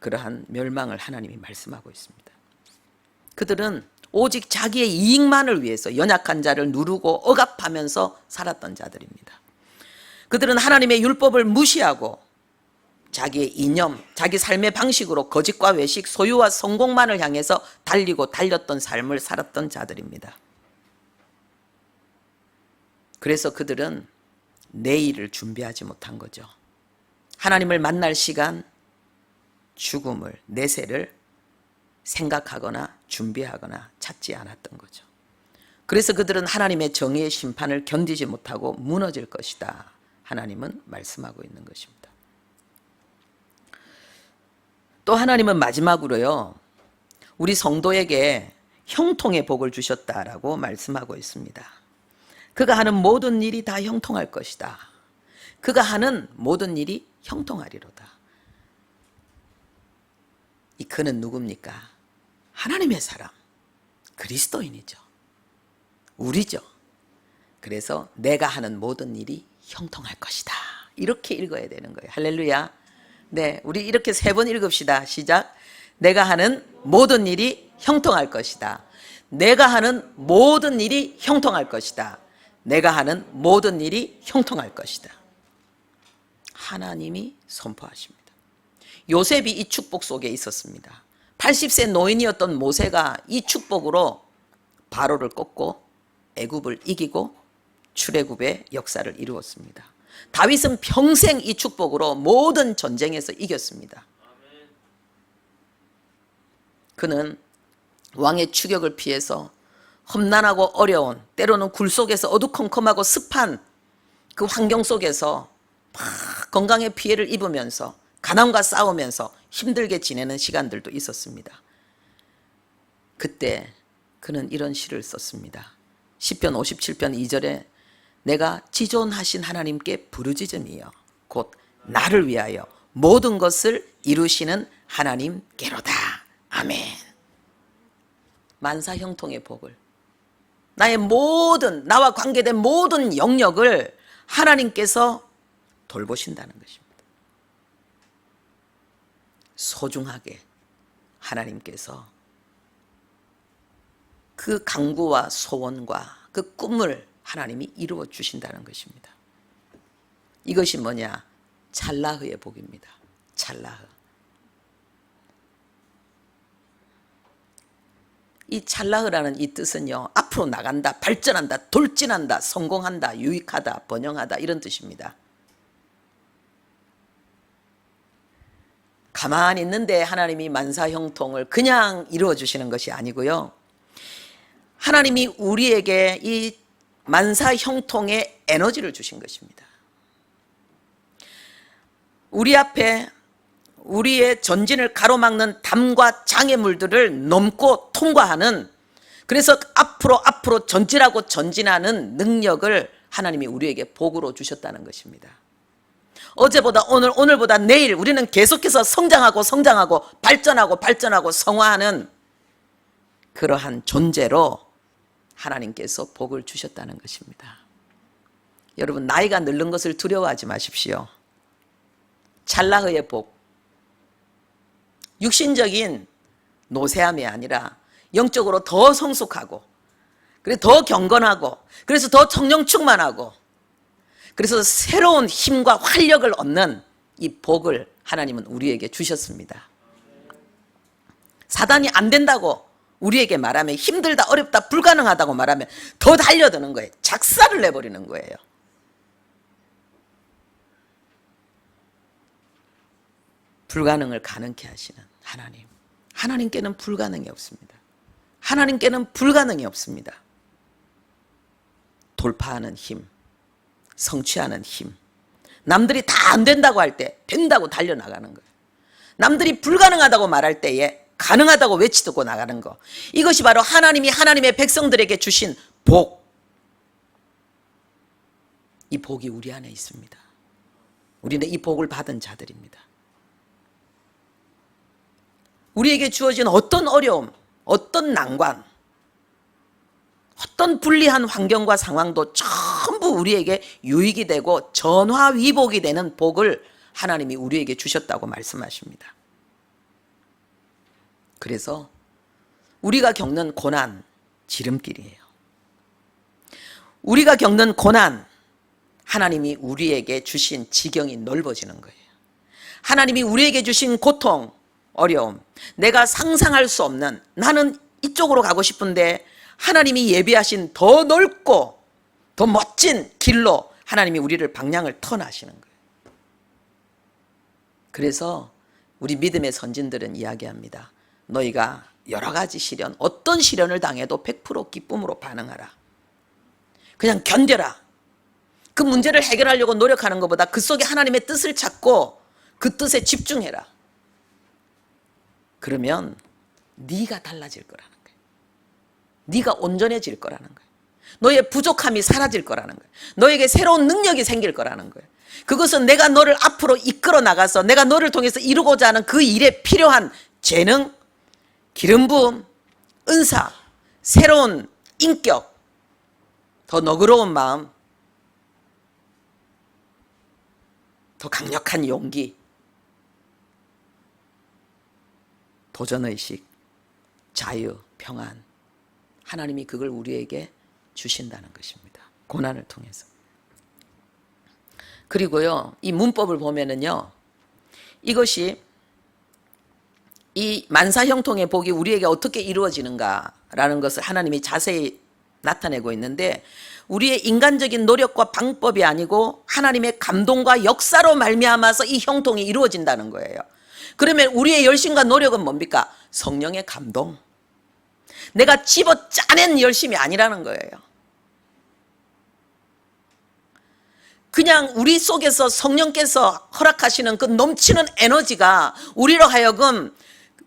Speaker 1: 그러한 멸망을 하나님이 말씀하고 있습니다. 그들은 오직 자기의 이익만을 위해서 연약한 자를 누르고 억압하면서 살았던 자들입니다. 그들은 하나님의 율법을 무시하고 자기의 이념, 자기 삶의 방식으로 거짓과 외식, 소유와 성공만을 향해서 달렸던 삶을 살았던 자들입니다. 그래서 그들은 내일을 준비하지 못한 거죠. 하나님을 만날 시간, 죽음을, 내세를 생각하거나 준비하거나 찾지 않았던 거죠. 그래서 그들은 하나님의 정의의 심판을 견디지 못하고 무너질 것이다. 하나님은 말씀하고 있는 것입니다. 또 하나님은 마지막으로요, 우리 성도에게 형통의 복을 주셨다라고 말씀하고 있습니다. 그가 하는 모든 일이 다 형통할 것이다. 그가 하는 모든 일이 형통하리로다. 이 그는 누굽니까? 하나님의 사람, 그리스도인이죠. 우리죠. 그래서 내가 하는 모든 일이 형통할 것이다. 이렇게 읽어야 되는 거예요. 할렐루야. 네, 우리 이렇게 3번 읽읍시다. 시작. 내가 하는 모든 일이 형통할 것이다. 내가 하는 모든 일이 형통할 것이다. 내가 하는 모든 일이 형통할 것이다. 하나님이 선포하십니다. 요셉이 이 축복 속에 있었습니다. 80세 노인이었던 모세가 이 축복으로 바로를 꺾고 애굽을 이기고 출애굽의 역사를 이루었습니다. 다윗은 평생 이 축복으로 모든 전쟁에서 이겼습니다. 그는 왕의 추격을 피해서 험난하고 어려운, 때로는 굴 속에서 어두컴컴하고 습한 그 환경 속에서 막 건강에 피해를 입으면서 가난과 싸우면서 힘들게 지내는 시간들도 있었습니다. 그때 그는 이런 시를 썼습니다. 시편 57편 2절에 내가 지존하신 하나님께 부르짖음이여 곧 나를 위하여 모든 것을 이루시는 하나님께로다. 아멘. 만사형통의 복을, 나의 모든, 나와 관계된 모든 영역을 하나님께서 돌보신다는 것입니다. 소중하게 하나님께서 그 간구와 소원과 그 꿈을 하나님이 이루어 주신다는 것입니다. 이것이 뭐냐? 찰나흐의 복입니다. 찰나흐. 이 찰나흐라는 이 뜻은요, 앞으로 나간다, 발전한다, 돌진한다, 성공한다, 유익하다, 번영하다 이런 뜻입니다. 가만히 있는데 하나님이 만사형통을 그냥 이루어 주시는 것이 아니고요, 하나님이 우리에게 이 만사형통의 에너지를 주신 것입니다. 우리 앞에 우리의 전진을 가로막는 담과 장애물들을 넘고 통과하는, 그래서 앞으로 전진하고 전진하는 능력을 하나님이 우리에게 복으로 주셨다는 것입니다. 어제보다 오늘, 오늘보다 내일 우리는 계속해서 성장하고 발전하고 성화하는 그러한 존재로 하나님께서 복을 주셨다는 것입니다. 여러분, 나이가 늙는 것을 두려워하지 마십시오. 찰나흐의 복, 육신적인 노쇠함이 아니라 영적으로 더 성숙하고, 그래서 더 경건하고, 그래서 더 성령 충만하고, 그래서 새로운 힘과 활력을 얻는 이 복을 하나님은 우리에게 주셨습니다. 사단이 안 된다고 우리에게 말하면, 힘들다, 어렵다, 불가능하다고 말하면 더 달려드는 거예요. 작사를 내버리는 거예요. 불가능을 가능케 하시는 하나님. 하나님께는 불가능이 없습니다. 하나님께는 불가능이 없습니다. 돌파하는 힘, 성취하는 힘. 남들이 다 안 된다고 할 때 된다고 달려나가는 거예요. 남들이 불가능하다고 말할 때에 가능하다고 외치고 나가는 거. 이것이 바로 하나님이 하나님의 백성들에게 주신 복. 이 복이 우리 안에 있습니다. 우리는 이 복을 받은 자들입니다. 우리에게 주어진 어떤 어려움, 어떤 난관, 어떤 불리한 환경과 상황도 전부 우리에게 유익이 되고 전화위복이 되는 복을 하나님이 우리에게 주셨다고 말씀하십니다. 그래서 우리가 겪는 고난, 지름길이에요. 우리가 겪는 고난, 하나님이 우리에게 주신 지경이 넓어지는 거예요. 하나님이 우리에게 주신 고통, 어려움, 내가 상상할 수 없는, 나는 이쪽으로 가고 싶은데 하나님이 예비하신 더 넓고 더 멋진 길로 하나님이 우리를 방향을 턴하시는 거예요. 그래서 우리 믿음의 선진들은 이야기합니다. 너희가 여러 가지 시련, 어떤 시련을 당해도 100% 기쁨으로 반응하라. 그냥 견뎌라. 그 문제를 해결하려고 노력하는 것보다 그 속에 하나님의 뜻을 찾고 그 뜻에 집중해라. 그러면 네가 달라질 거라는 거예요. 네가 온전해질 거라는 거예요. 너의 부족함이 사라질 거라는 거예요. 너에게 새로운 능력이 생길 거라는 거예요. 그것은 내가 너를 앞으로 이끌어 나가서 내가 너를 통해서 이루고자 하는 그 일에 필요한 재능, 기름 부음, 은사, 새로운 인격, 더 너그러운 마음, 더 강력한 용기, 도전의식, 자유, 평안, 하나님이 그걸 우리에게 주신다는 것입니다. 고난을 통해서. 그리고요, 이 문법을 보면은요, 이것이 이 만사형통의 복이 우리에게 어떻게 이루어지는가라는 것을 하나님이 자세히 나타내고 있는데, 우리의 인간적인 노력과 방법이 아니고 하나님의 감동과 역사로 말미암아서 이 형통이 이루어진다는 거예요. 그러면 우리의 열심과 노력은 뭡니까? 성령의 감동. 내가 집어 짜낸 열심이 아니라는 거예요. 그냥 우리 속에서 성령께서 허락하시는 그 넘치는 에너지가 우리로 하여금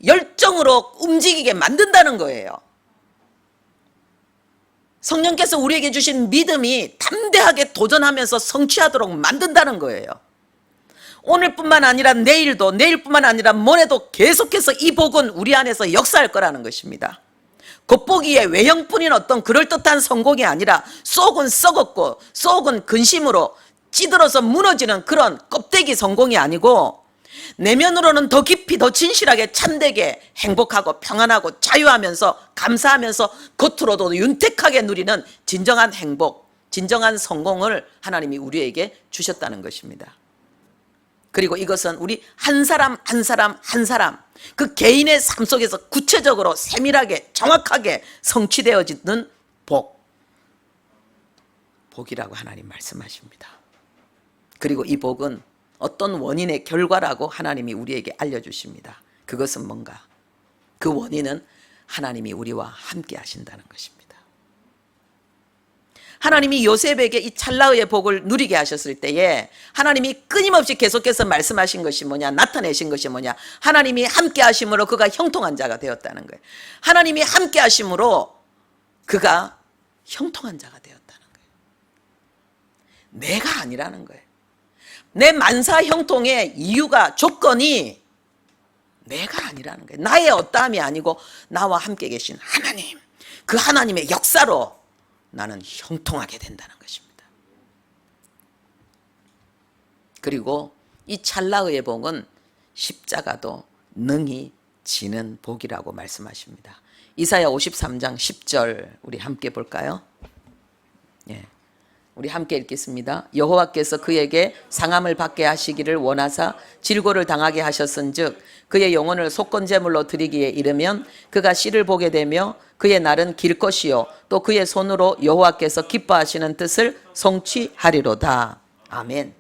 Speaker 1: 열정으로 움직이게 만든다는 거예요. 성령께서 우리에게 주신 믿음이 담대하게 도전하면서 성취하도록 만든다는 거예요. 오늘뿐만 아니라 내일도, 내일뿐만 아니라 모레도 계속해서 이 복은 우리 안에서 역사할 거라는 것입니다. 겉보기에 외형뿐인 어떤 그럴듯한 성공이 아니라 속은 썩었고 속은 근심으로 찌들어서 무너지는 그런 껍데기 성공이 아니고, 내면으로는 더 깊이 더 진실하게 참되게 행복하고 평안하고 자유하면서 감사하면서 겉으로도 윤택하게 누리는 진정한 행복, 진정한 성공을 하나님이 우리에게 주셨다는 것입니다. 그리고 이것은 우리 한 사람 한 사람 한 사람 그 개인의 삶 속에서 구체적으로 세밀하게 정확하게 성취되어지는 복이라고 하나님 말씀하십니다. 그리고 이 복은 어떤 원인의 결과라고 하나님이 우리에게 알려주십니다. 그것은 뭔가? 그 원인은 하나님이 우리와 함께 하신다는 것입니다. 하나님이 요셉에게 이 찰나의 복을 누리게 하셨을 때에 하나님이 끊임없이 계속해서 말씀하신 것이 뭐냐, 나타내신 것이 뭐냐, 하나님이 함께 하심으로 그가 형통한 자가 되었다는 거예요. 하나님이 함께 하심으로 그가 형통한 자가 되었다는 거예요. 내가 아니라는 거예요. 내 만사 형통의 이유가, 조건이 내가 아니라는 거예요. 나의 어떠함이 아니고 나와 함께 계신 하나님, 그 하나님의 역사로 나는 형통하게 된다는 것입니다. 그리고 이 찰나의 복은 십자가도 능히 지는 복이라고 말씀하십니다. 이사야 53장 10절 우리 함께 볼까요? 예. 우리 함께 읽겠습니다. 여호와께서 그에게 상함을 받게 하시기를 원하사 질고를 당하게 하셨은즉 그의 영혼을 속건제물로 드리기에 이르면 그가 씨를 보게 되며 그의 날은 길 것이요 또 그의 손으로 여호와께서 기뻐하시는 뜻을 성취하리로다. 아멘.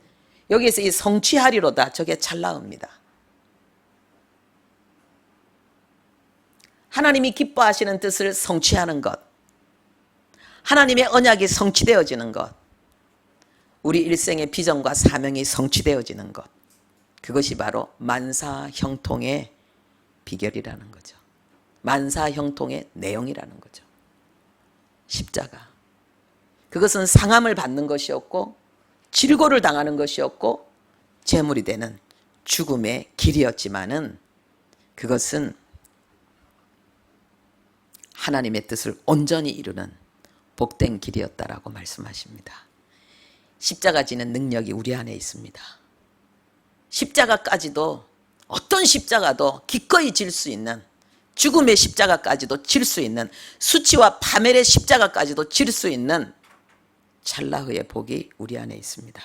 Speaker 1: 여기에서 이 성취하리로다, 저게 찰나입니다. 하나님이 기뻐하시는 뜻을 성취하는 것, 하나님의 언약이 성취되어지는 것, 우리 일생의 비전과 사명이 성취되어지는 것, 그것이 바로 만사형통의 비결이라는 거죠. 만사형통의 내용이라는 거죠. 십자가. 그것은 상함을 받는 것이었고 질고를 당하는 것이었고 제물이 되는 죽음의 길이었지만은 그것은 하나님의 뜻을 온전히 이루는 복된 길이었다라고 말씀하십니다. 십자가 지는 능력이 우리 안에 있습니다. 십자가까지도, 어떤 십자가도 기꺼이 질 수 있는, 죽음의 십자가까지도 질 수 있는, 수치와 파멸의 십자가까지도 질 수 있는 찰나의 복이 우리 안에 있습니다.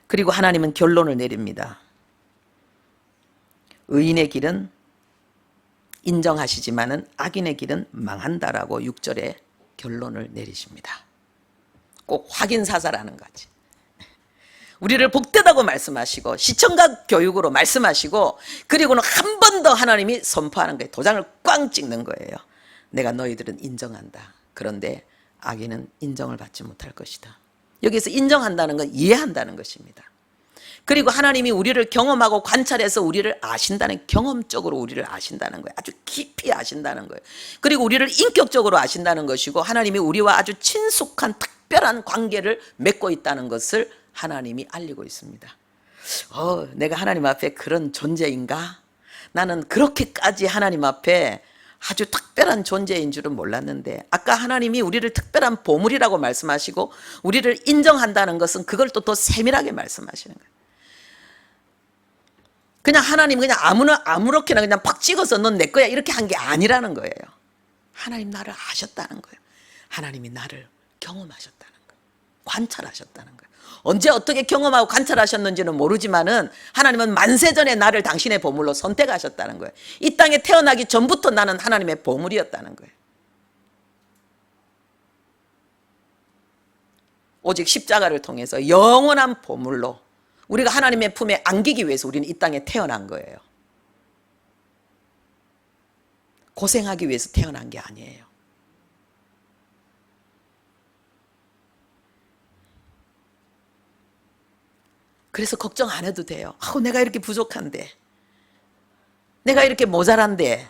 Speaker 1: 그리고 하나님은 결론을 내립니다. 의인의 길은 인정하시지만은 악인의 길은 망한다라고 6절에 결론을 내리십니다. 꼭 확인사살하는 거지. 우리를 복되다고 말씀하시고 시청각 교육으로 말씀하시고 그리고는 한 번 더 하나님이 선포하는 거예요. 도장을 꽝 찍는 거예요. 내가 너희들은 인정한다. 그런데 악인은 인정을 받지 못할 것이다. 여기서 인정한다는 건 이해한다는 것입니다. 그리고 하나님이 우리를 경험하고 관찰해서 우리를 아신다는, 경험적으로 우리를 아신다는 거예요. 아주 깊이 아신다는 거예요. 그리고 우리를 인격적으로 아신다는 것이고 하나님이 우리와 아주 친숙한 특별한 관계를 맺고 있다는 것을 하나님이 알리고 있습니다. 내가 하나님 앞에 그런 존재인가? 나는 그렇게까지 하나님 앞에 아주 특별한 존재인 줄은 몰랐는데, 아까 하나님이 우리를 특별한 보물이라고 말씀하시고 우리를 인정한다는 것은 그걸 또 더 세밀하게 말씀하시는 거예요. 그냥 하나님 그냥 아무렇게나 그냥 팍 찍어서 넌 내 거야 이렇게 한 게 아니라는 거예요. 하나님 나를 아셨다는 거예요. 하나님이 나를 경험하셨다는 거예요. 관찰하셨다는 거예요. 언제 어떻게 경험하고 관찰하셨는지는 모르지만은 하나님은 만세전에 나를 당신의 보물로 선택하셨다는 거예요. 이 땅에 태어나기 전부터 나는 하나님의 보물이었다는 거예요. 오직 십자가를 통해서 영원한 보물로 우리가 하나님의 품에 안기기 위해서 우리는 이 땅에 태어난 거예요. 고생하기 위해서 태어난 게 아니에요. 그래서 걱정 안 해도 돼요. 내가 이렇게 부족한데, 내가 이렇게 모자란데,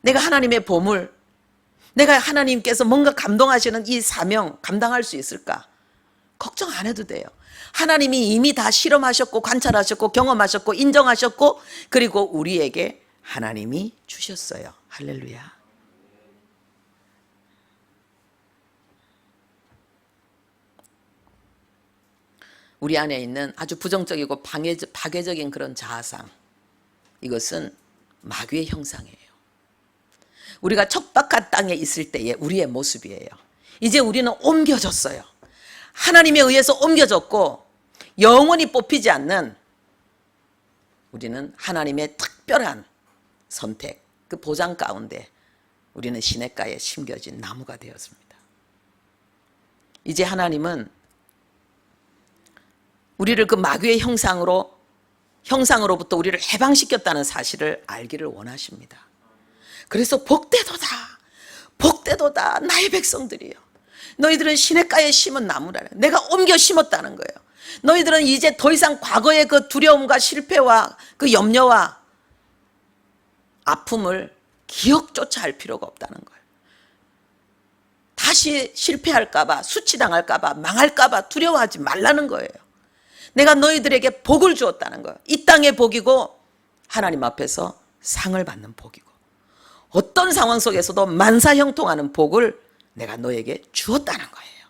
Speaker 1: 내가 하나님의 보물, 내가 하나님께서 뭔가 감동하시는 이 사명 감당할 수 있을까? 걱정 안 해도 돼요. 하나님이 이미 다 실험하셨고 관찰하셨고 경험하셨고 인정하셨고 그리고 우리에게 하나님이 주셨어요. 할렐루야. 우리 안에 있는 아주 부정적이고 파괴적인 그런 자아상, 이것은 마귀의 형상이에요. 우리가 척박한 땅에 있을 때의 우리의 모습이에요. 이제 우리는 옮겨졌어요. 하나님에 의해서 옮겨졌고 영원히 뽑히지 않는, 우리는 하나님의 특별한 선택, 그 보장 가운데 우리는 시냇가에 심겨진 나무가 되었습니다. 이제 하나님은 우리를 그 마귀의 형상으로부터 우리를 해방시켰다는 사실을 알기를 원하십니다. 그래서 복되도다, 복되도다 나의 백성들이여, 너희들은 시냇가에 심은 나무라. 내가 옮겨 심었다는 거예요. 너희들은 이제 더 이상 과거의 그 두려움과 실패와 그 염려와 아픔을 기억조차 할 필요가 없다는 거예요. 다시 실패할까봐, 수치당할까봐, 망할까봐 두려워하지 말라는 거예요. 내가 너희들에게 복을 주었다는 거예요. 이 땅의 복이고 하나님 앞에서 상을 받는 복이고 어떤 상황 속에서도 만사형통하는 복을 내가 너에게 주었다는 거예요.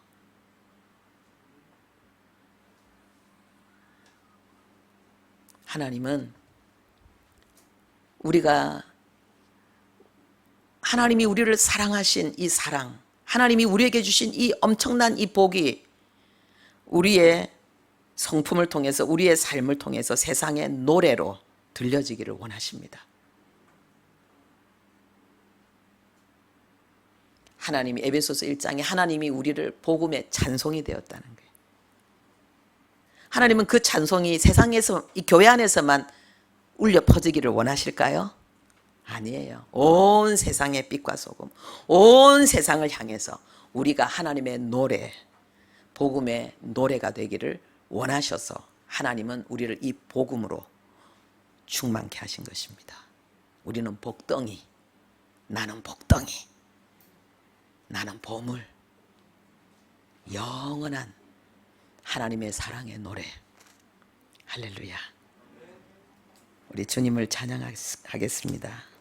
Speaker 1: 하나님은 하나님이 우리를 사랑하신 이 사랑, 하나님이 우리에게 주신 이 엄청난 이 복이 우리의 성품을 통해서, 우리의 삶을 통해서 세상의 노래로 들려지기를 원하십니다. 하나님이 에베소서 1장에 하나님이 우리를 복음의 찬송이 되었다는 거예요. 하나님은 그 찬송이 세상에서, 이 교회 안에서만 울려 퍼지기를 원하실까요? 아니에요. 온 세상의 빛과 소금, 온 세상을 향해서 우리가 하나님의 노래, 복음의 노래가 되기를 원하셔서 하나님은 우리를 이 복음으로 충만케 하신 것입니다. 우리는 복덩이, 나는 복덩이, 나는 보물, 영원한 하나님의 사랑의 노래. 할렐루야. 우리 주님을 찬양하겠습니다.